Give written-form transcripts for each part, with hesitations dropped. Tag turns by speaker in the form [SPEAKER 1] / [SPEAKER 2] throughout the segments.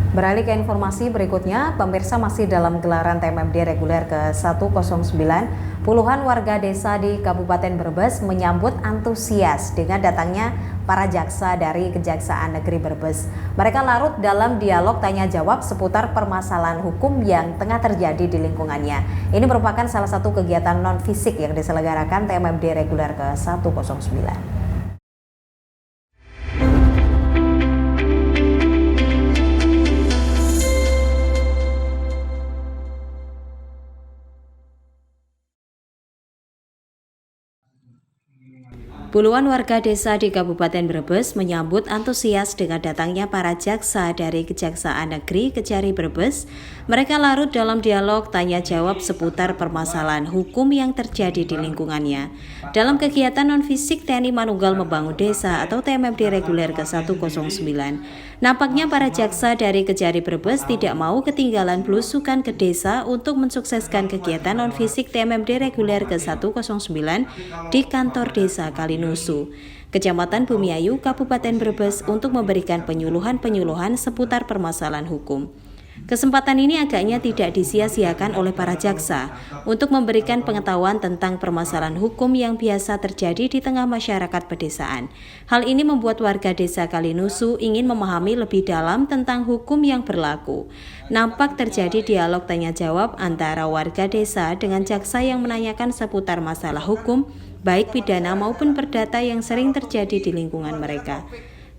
[SPEAKER 1] Beralih ke informasi berikutnya, pemirsa masih dalam gelaran TMMD reguler ke-109, puluhan warga desa di Kabupaten Brebes menyambut antusias dengan datangnya para jaksa dari Kejaksaan Negeri Brebes. Mereka larut dalam dialog tanya jawab seputar permasalahan hukum yang tengah terjadi di lingkungannya. Ini merupakan salah satu kegiatan non-fisik yang diselenggarakan TMMD reguler ke-109. Puluhan warga desa di Kabupaten Brebes menyambut antusias dengan datangnya para jaksa dari Kejaksaan Negeri Kejari Brebes. Mereka larut dalam dialog tanya jawab seputar permasalahan hukum yang terjadi di lingkungannya. Dalam kegiatan non-fisik TNI Manunggal Membangun Desa atau TMMD reguler ke-109, nampaknya para jaksa dari Kejari Brebes tidak mau ketinggalan belusukan ke desa untuk mensukseskan kegiatan non-fisik TMMD reguler ke-109 di kantor desa Kalinusu, Kecamatan Bumiayu, Kabupaten Brebes untuk memberikan penyuluhan-penyuluhan seputar permasalahan hukum. Kesempatan ini agaknya tidak disia-siakan oleh para jaksa untuk memberikan pengetahuan tentang permasalahan hukum yang biasa terjadi di tengah masyarakat pedesaan. Hal ini membuat warga desa Kalinusu ingin memahami lebih dalam tentang hukum yang berlaku. Nampak terjadi dialog tanya jawab antara warga desa dengan jaksa yang menanyakan seputar masalah hukum, baik pidana maupun perdata yang sering terjadi di lingkungan mereka.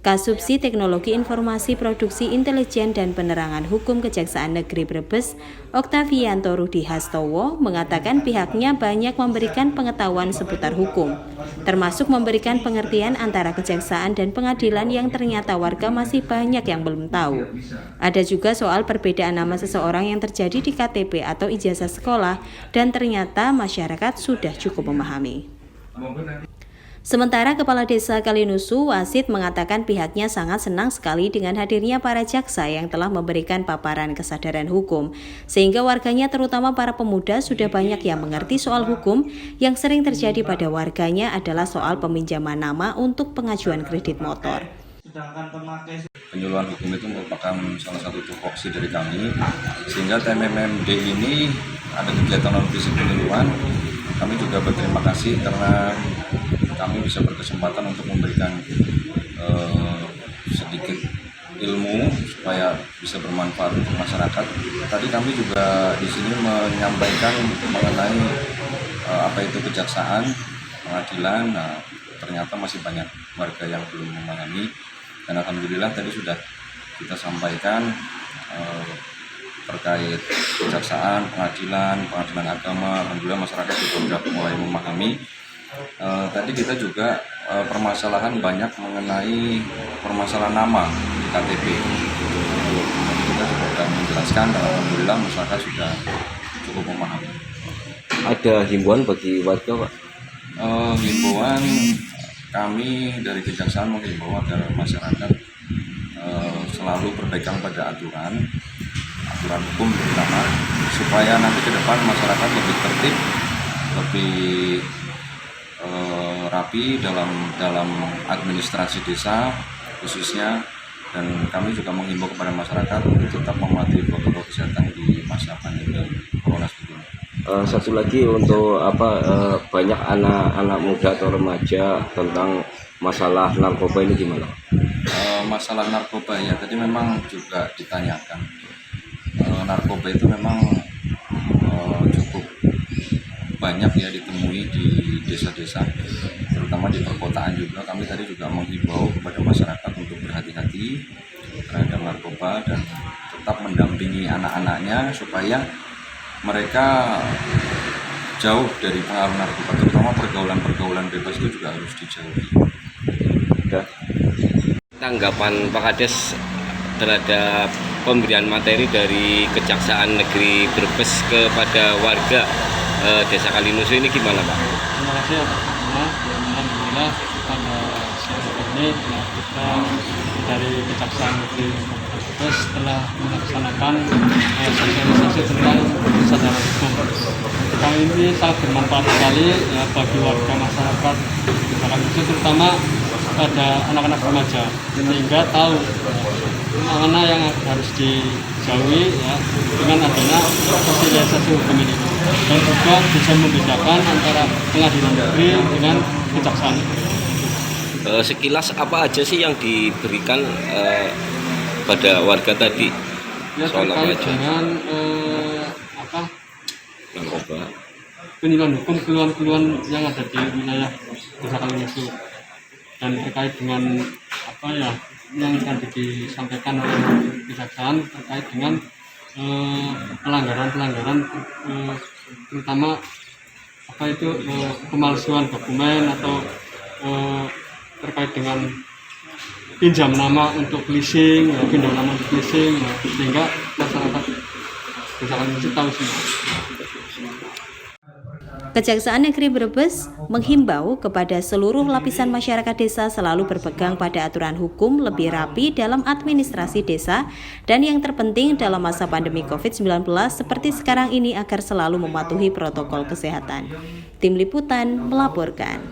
[SPEAKER 1] Kasubsi Teknologi Informasi Produksi Intelijen dan Penerangan Hukum Kejaksaan Negeri Brebes, Oktavianto Rudi Hastowo, mengatakan pihaknya banyak memberikan pengetahuan seputar hukum, termasuk memberikan pengertian antara kejaksaan dan pengadilan yang ternyata warga masih banyak yang belum tahu. Ada juga soal perbedaan nama seseorang yang terjadi di KTP atau ijazah sekolah, dan ternyata masyarakat sudah cukup memahami. Sementara Kepala Desa Kalinusu, Wasid, mengatakan pihaknya sangat senang sekali dengan hadirnya para jaksa yang telah memberikan paparan kesadaran hukum, sehingga warganya terutama para pemuda sudah banyak yang mengerti soal hukum. Yang sering terjadi pada warganya adalah soal peminjaman nama untuk pengajuan kredit motor.
[SPEAKER 2] Penyuluhan hukum itu merupakan salah satu tupoksi dari kami, sehingga TMMD ini ada kegiatan non-fisik penyuluhan. Kami juga berterima kasih karena kami bisa berkesempatan untuk memberikan sedikit ilmu supaya bisa bermanfaat untuk masyarakat. Tadi kami juga di sini menyampaikan mengenai apa itu kejaksaan, pengadilan. Nah, ternyata masih banyak warga yang belum memahami, dan alhamdulillah tadi sudah kita sampaikan terkait kejaksaan, pengadilan agama. Alhamdulillah masyarakat juga sudah mulai memahami. Tadi kita juga permasalahan banyak mengenai permasalahan nama di KTP. Kita juga sudah menjelaskan dan alhamdulillah masyarakat sudah cukup memahami.
[SPEAKER 3] Ada himbauan bagi warga, Pak?
[SPEAKER 2] Himbauan kami dari Kejaksaan menghimbau agar masyarakat selalu berpegang pada aturan hukum terutama, supaya nanti ke depan masyarakat lebih tertib, lebih rapi dalam administrasi desa khususnya, dan kami juga menghimbau kepada masyarakat untuk tetap mematuhi protokol kesehatan di masa pandemi corona seperti ini.
[SPEAKER 3] Satu lagi untuk banyak anak-anak muda atau remaja tentang masalah narkoba ini gimana?
[SPEAKER 2] Masalah narkoba ya tadi memang juga ditanyakan. Narkoba itu memang cukup banyak ya ditemui di desa-desa, terutama di perkotaan juga. Kami tadi juga menghimbau kepada masyarakat untuk berhati-hati terhadap narkoba dan tetap mendampingi anak-anaknya supaya mereka jauh dari pengaruh narkoba, terutama pergaulan bebas itu juga harus dijauhi.
[SPEAKER 3] Tanggapan Pak Kades terhadap pemberian materi dari Kejaksaan Negeri Brebes kepada warga Desa Kalinusu ini gimana, Pak?
[SPEAKER 4] Terima kasih atas semua. Alhamdulillah pada siang ini kita dari Kejaksaan Negeri Brebes telah melaksanakan sosialisasi tentang kesadaran hukum. Kali ini sangat bermanfaat sekali ya, bagi warga masyarakat Desa Kalinusu, terutama pada anak-anak remaja, sehingga tahu mana yang harus dijauhi ya dengan adanya sosialisasi hukum ini, dan juga bisa membedakan antara pengadilan negeri dengan kejaksaan negeri.
[SPEAKER 3] Sekilas apa aja sih yang diberikan pada warga tadi?
[SPEAKER 4] Ya,
[SPEAKER 3] Soal apa
[SPEAKER 4] terkait
[SPEAKER 3] aja?
[SPEAKER 4] dengan
[SPEAKER 3] Narkoba.
[SPEAKER 4] penilaian hukum keluhan-keluhan yang ada di wilayah Desa Kalimusu, dan terkait dengan yang tadi disampaikan oleh kejaksaan terkait dengan pelanggaran-pelanggaran terutama pemalsuan dokumen atau terkait dengan pinjam nama untuk leasing, sehingga masyarakat Desa Kalimusu tahu semua.
[SPEAKER 1] Kejaksaan Negeri Brebes menghimbau kepada seluruh lapisan masyarakat desa selalu berpegang pada aturan hukum, lebih rapi dalam administrasi desa, dan yang terpenting dalam masa pandemi COVID-19 seperti sekarang ini agar selalu mematuhi protokol kesehatan. Tim Liputan melaporkan.